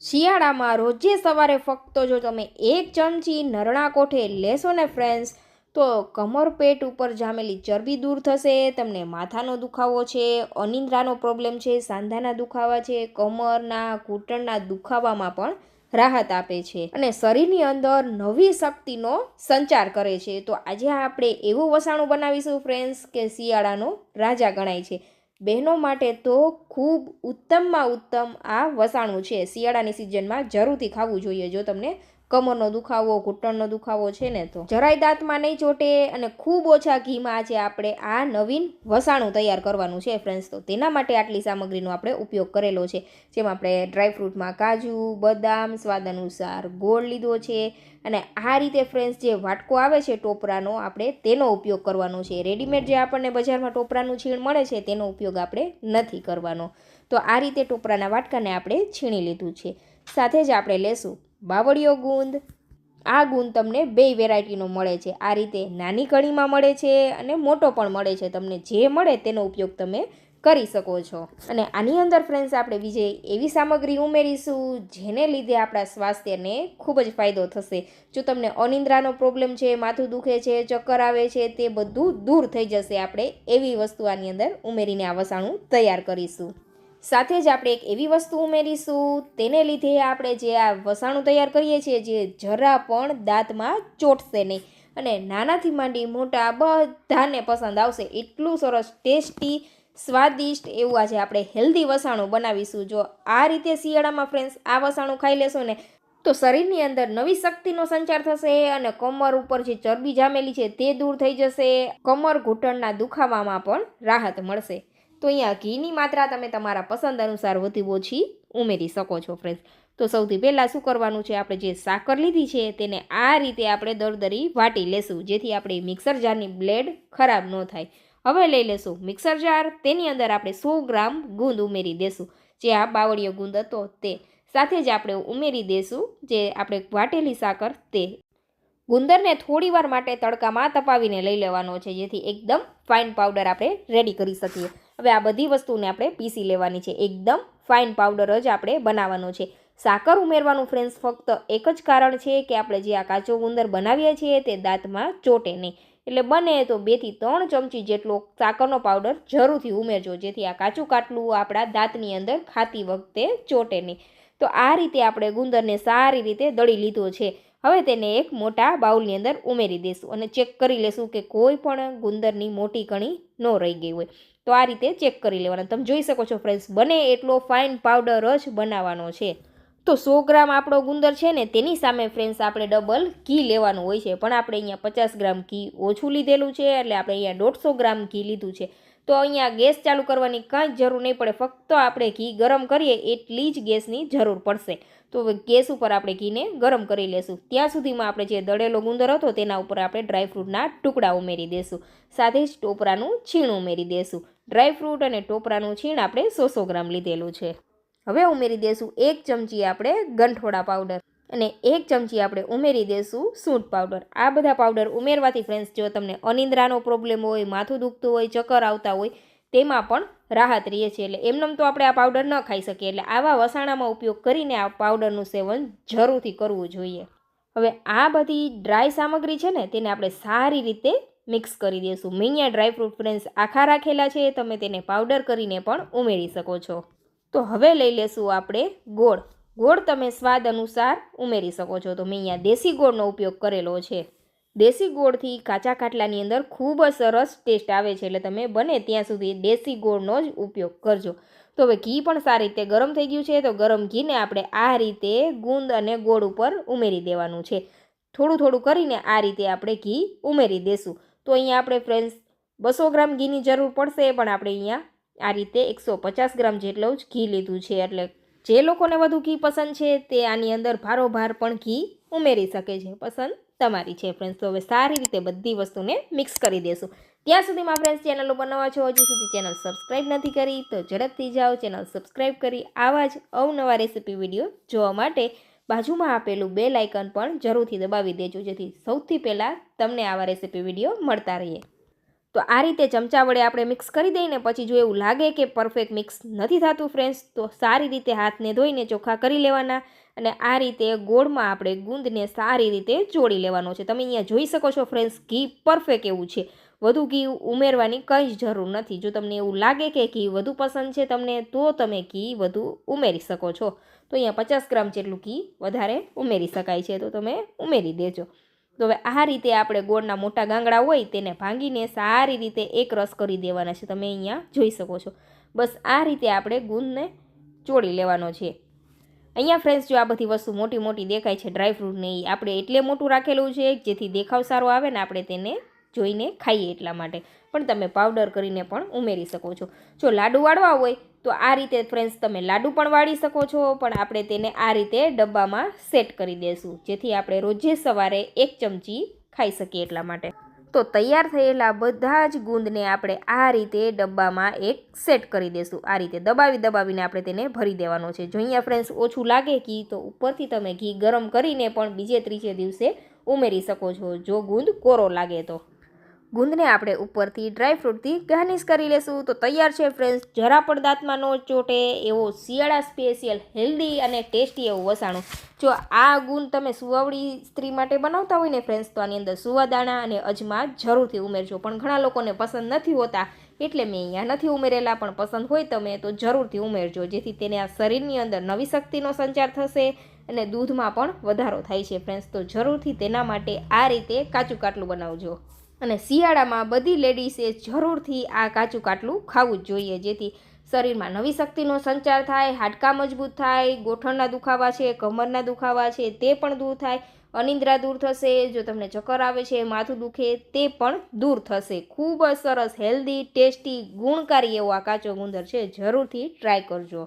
શિયાળામાં રોજે સવારે ફક્ત જો તમે 1 ચમચી નરણા કોઠે લેશો ને ફ્રેન્ડ્સ, તો કમર પેટ ઉપર જામેલી ચરબી દૂર થશે. તમને માથાનો દુખાવો છે, અનિદ્રાનો પ્રોબ્લેમ છે, સાંધાના દુખાવા છે, કમરના ઘૂંટણના દુખાવામાં પણ રાહત આપે છે અને શરીરની અંદર નવી શક્તિનો સંચાર કરે છે. તો આજે આપણે એવું વસાણું બનાવીશું ફ્રેન્ડ્સ કે શિયાળાનો રાજા ગણાય છે. બહેનો માટે તો ખૂબ ઉત્તમમાં ઉત્તમ આ વસાણું છે. શિયાળાની સિઝનમાં જરૂરથી ખાવું જોઈએ. જો તમને કમરનો દુખાવો, ઘૂંટણનો દુખાવો છે ને તો જરાય દાંતમાં નહીં ચોટે અને ખૂબ ઓછા ઘીમાં આજે આપણે આ નવીન વસાણું તૈયાર કરવાનું છે ફ્રેન્ડ્સ. તો તેના માટે આટલી સામગ્રીનો આપણે ઉપયોગ કરેલો છે, જેમાં આપણે ડ્રાયફ્રૂટમાં કાજુ, બદામ, સ્વાદ અનુસાર ગોળ લીધો છે અને આ રીતે ફ્રેન્ડ્સ જે વાટકો આવે છે ટોપરાનો, આપણે તેનો ઉપયોગ કરવાનો છે. રેડીમેડ જે આપણને બજારમાં ટોપરાનું છીણ મળે છે તેનો ઉપયોગ આપણે નથી કરવાનો. તો આ રીતે ટોપરાના વાટકાને આપણે છીણી લીધું છે. સાથે જ આપણે લેશું બાવળિયો ગુંદ. આ ગુંદ તમને બે વેરાયટીનો મળે છે. આ રીતે નાની કણીમાં મળે છે અને મોટો પણ મળે છે. તમને જે મળે તેનો ઉપયોગ તમે કરી શકો છો. અને આની અંદર ફ્રેન્ડ્સ આપણે બીજે એવી સામગ્રી ઉમેરીશું જેને લીધે આપણા સ્વાસ્થ્યને ખૂબ જ ફાયદો થશે. જો તમને અનિદ્રાનો પ્રોબ્લેમ છે, માથું દુખે છે, ચક્કર આવે છે, તે બધું દૂર થઈ જશે. આપણે એવી વસ્તુ આની અંદર ઉમેરીને આ વસાણું તૈયાર કરીશું. સાથે જ આપણે એક એવી વસ્તુ ઉમેરીશું તેને લીધે આપણે જે આ વસાણું તૈયાર કરીએ છીએ જે જરા પણ દાંતમાં ચોટશે નહીં અને નાનાથી માંડી મોટા બધાને પસંદ આવશે. એટલું સરસ ટેસ્ટી, સ્વાદિષ્ટ એવું આજે આપણે હેલ્ધી વસાણું બનાવીશું. જો આ રીતે શિયાળામાં ફ્રેન્ડ્સ આ વસાણું ખાઈ લેશો ને તો શરીરની અંદર નવી શક્તિનો સંચાર થશે અને કમર ઉપર જે ચરબી જામેલી છે તે દૂર થઈ જશે. કમર ઘૂંટણના દુખાવામાં પણ રાહત મળશે. તો અહીંયા ઘીની માત્રા તમે તમારા પસંદ અનુસાર વધી ઓછી ઉમેરી શકો છો ફ્રેન્ડ્સ. તો સૌથી પહેલાં શું કરવાનું છે, આપણે જે સાકર લીધી છે તેને આ રીતે આપણે દરદરી વાટી લેશું, જેથી આપણે મિક્સર જારની બ્લેડ ખરાબ ન થાય. હવે લઈ લેશું મિક્સર જાર. તેની અંદર આપણે 100 ગ્રામ ગુંદ ઉમેરી દેશું, જે આ બાવળિયો ગુંદ હતો તે. સાથે જ આપણે ઉમેરી દેશું જે આપણે વાટેલી સાકર તે. ગુંદરને થોડી વાર માટે તડકામાં તપાવીને લઈ લેવાનો છે, જેથી એકદમ ફાઇન પાવડર આપણે રેડી કરી શકીએ. હવે આ બધી વસ્તુને આપણે પીસી લેવાની છે. એકદમ ફાઇન પાવડર જ આપણે બનાવવાનો છે. સાકર ઉમેરવાનું ફ્રેન્ડ્સ ફક્ત એક જ કારણ છે કે આપણે જે આ કાચો ગુંદર બનાવીએ છીએ તે દાંતમાં ચોટે નહીં. એટલે બને તો 2 થી 3 ચમચી જેટલો સાકરનો પાવડર જરૂરથી ઉમેરજો, જેથી આ કાચું કાટલું આપણા દાંતની અંદર ખાતી વખતે ચોટે નહીં. તો આ રીતે આપણે ગુંદરને સારી રીતે દળી લીધો છે. હવે તેને એક મોટા બાઉલની અંદર ઉમેરી દઈશું અને ચેક કરી લેશું કે કોઈ પણ ગુંદરની મોટી કણી ન રહી ગઈ હોય. તો આ રીતે ચેક કરી લેવાના. તમે જોઈ શકો છો ફ્રેન્ડ્સ, બને એટલો ફાઇન પાવડર જ બનાવવાનો છે. તો 100 ગ્રામ આપણો ગુંદર છે ને તેની સામે ફ્રેન્ડ્સ આપણે ડબલ ઘી લેવાનું હોય છે, પણ આપણે અહીંયા 50 ગ્રામ ઘી ઓછું લીધેલું છે, એટલે આપણે અહીંયા 150 ગ્રામ ઘી લીધું છે. તો અહીંયા ગેસ ચાલુ કરવાની કાંઈ જ જરૂર નહીં પડે, ફક્ત આપણે ઘી ગરમ કરીએ એટલી જ ગેસની જરૂર પડશે. તો ગેસ ઉપર આપણે ઘીને ગરમ કરી લેશું. ત્યાં સુધીમાં આપણે જે દળેલો ગુંદર હતો તેના ઉપર આપણે ડ્રાયફ્રૂટના ટુકડા ઉમેરી દઈશું. સાથે જ ટોપરાનું છીણ ઉમેરી દઈશું. ડ્રાયફ્રૂટ અને ટોપરાનું છીણ આપણે 100 ગ્રામ લીધેલું છે. હવે ઉમેરી દઈશું 1 ચમચી આપણે ગંઠોડા પાવડર અને 1 ચમચી આપણે ઉમેરી દઈશું સૂંઠ પાવડર. આ બધા પાવડર ઉમેરવાથી ફ્રેન્ડ્સ જો તમને અનિદ્રાનો પ્રોબ્લેમ હોય, માથું દુખતું હોય, ચક્કર આવતા હોય તેમાં પણ રાહત રહે છે. એટલે એમનેમ તો આપણે આ પાવડર ન ખાઈ શકીએ, એટલે આવા વસાણામાં ઉપયોગ કરીને આ પાવડરનું સેવન જરૂરથી કરવું જોઈએ. હવે આ બધી ડ્રાય સામગ્રી છે ને તેને આપણે સારી રીતે મિક્સ કરી દઈશું. મેં અહીંયા ડ્રાયફ્રૂટ ફ્રેન્ડ્સ આખા રાખેલા છે, તમે તેને પાવડર કરીને પણ ઉમેરી શકો છો. તો હવે લઈ લેશું આપણે ગોળ. ગોળ તમે સ્વાદ અનુસાર ઉમેરી શકો છો. તો મેં અહીંયા દેશી ગોળનો ઉપયોગ કરેલો છે. દેશી ગોળથી કાચા ખાટલાની અંદર ખૂબ જ સરસ ટેસ્ટ આવે છે, એટલે તમે બને ત્યાં સુધી દેશી ગોળનો જ ઉપયોગ કરજો. તો હવે ઘી પણ સારી રીતે ગરમ થઈ ગયું છે. તો ગરમ ઘીને આપણે આ રીતે ગુંદ અને ગોળ ઉપર ઉમેરી દેવાનું છે. થોડું થોડું કરીને આ રીતે આપણે ઘી ઉમેરી દેશું. તો અહીંયા આપણે ફ્રેન્ડ્સ 200 ગ્રામ ઘીની જરૂર પડશે, પણ આપણે અહીંયા આ રીતે 150 ગ્રામ જેટલું જ ઘી લીધું છે. એટલે જે લોકોને વધુ ઘી પસંદ છે તે આની અંદર ભારોભાર પણ ઘી ઉમેરી શકે છે. પસંદ તમારી છે ફ્રેન્ડ્સ. તો હવે સારી રીતે બધી વસ્તુને મિક્સ કરી દેશું. ત્યાં સુધીમાં ફ્રેન્ડ્સ ચેનલ ઉપર નવા છો, હજુ સુધી ચેનલ સબસ્ક્રાઈબ નથી કરી તો ઝડપથી જાઓ, ચેનલ સબસ્ક્રાઈબ કરી આવા જ અવનવા રેસીપી વિડીયો જોવા માટે બાજુમાં આપેલું બેલ આઇકન પણ જરૂરથી દબાવી દેજો, જેથી સૌથી પહેલાં તમને આવા રેસીપી વિડીયો મળતા રહે. તો આ રીતે ચમચા વડે આપણે મિક્સ કરી દઈને પછી જો એવું લાગે કે પરફેક્ટ મિક્સ નથી થતું ફ્રેન્ડ્સ, તો સારી રીતે હાથને ધોઈને ચોખ્ખા કરી લેવાના અને આ રીતે ગોળમાં આપણે ગુંદને સારી રીતે ચોળી લેવાનો છે. તમે અહીંયા જોઈ શકો છો ફ્રેન્ડ્સ, ઘી પરફેક્ટ એવું છે, વધુ ઘી ઉમેરવાની કંઈ જ જરૂર નથી. જો તમને એવું લાગે કે ઘી વધુ પસંદ છે તમને, તો તમે ઘી વધુ ઉમેરી શકો છો. તો અહીંયા 50 ગ્રામ જેટલું ઘી વધારે ઉમેરી શકાય છે, તો તમે ઉમેરી દેજો. તો હવે આ રીતે આપણે ગોળના મોટા ગાંગડા હોય તેને ભાંગીને સારી રીતે એક રસ કરી દેવાના છે. તમે અહીંયા જોઈ શકો છો. બસ આ રીતે આપણે ગુંદને ચોળી લેવાનો છે. અહીંયા ફ્રેન્ડ્સ જો આ બધી વસ્તુ મોટી મોટી દેખાય છે ડ્રાયફ્રૂટને, એ આપણે એટલે મોટું રાખેલું છે જેથી દેખાવ સારો આવે ને આપણે તેને જોઈને ખાઈએ એટલા માટે. પણ તમે પાવડર કરીને પણ ઉમેરી શકો છો. જો લાડુ વાળવા હોય તો આ રીતે ફ્રેન્ડ્સ તમે લાડુ પણ વાળી શકો છો, પણ આપણે તેને આ રીતે ડબ્બામાં સેટ કરી દઈશું જેથી આપણે રોજે સવારે 1 ચમચી ખાઈ શકીએ એટલા માટે. તો તૈયાર થયેલા બધા જ ગુંદને આપણે આ રીતે ડબ્બામાં એક સેટ કરી દઈશું. આ રીતે દબાવીને આપણે તેને ભરી દેવાનો છે. જો અહીંયા ફ્રેન્ડ્સ ઓછું લાગે ઘી તો ઉપરથી તમે ઘી ગરમ કરીને પણ બીજે ત્રીજે દિવસે ઉમેરી શકો છો જો ગુંદ કોરો લાગે તો. ગુંદને આપણે ઉપરથી ડ્રાયફ્રૂટથી ગાર્નિશ કરી લેશું. તો તૈયાર છે ફ્રેન્ડ્સ, જરા પણ દાંતમાં ન ચોટે એવો શિયાળા સ્પેશિયલ હેલ્ધી અને ટેસ્ટી એવું વસાણું. જો આ ગુંદ તમે સુવાવડી સ્ત્રી માટે બનાવતા હોય ને ફ્રેન્ડ્સ, તો આની અંદર સુવાદાણા અને અજમા જરૂરથી ઉમેરજો. પણ ઘણા લોકોને પસંદ નથી હોતા એટલે મેં અહીંયા નથી ઉમેરેલા, પણ પસંદ હોય તમે તો જરૂરથી ઉમેરજો જેથી તેને આ શરીરની અંદર નવી શક્તિનો સંચાર થશે અને દૂધમાં પણ વધારો થાય છે ફ્રેન્ડ્સ. તો જરૂરથી તેના માટે આ રીતે કાચું કાટલું બનાવજો. અને શિયાળામાં બધી લેડીઝે જરૂરથી આ કાચું કાટલું ખાવું જ જોઈએ જેથી શરીરમાં નવી શક્તિનો સંચાર થાય, હાડકાં મજબૂત થાય, ગોઠણના દુખાવા છે, કમરના દુખાવા છે તે પણ દૂર થાય, અનિદ્રા દૂર થશે, જો તમને ચક્કર આવે છે, માથું દુખે તે પણ દૂર થશે. ખૂબ જ સરસ હેલ્ધી, ટેસ્ટી, ગુણકારી એવો આ કાચો ગુંદર છે, જરૂરથી ટ્રાય કરજો.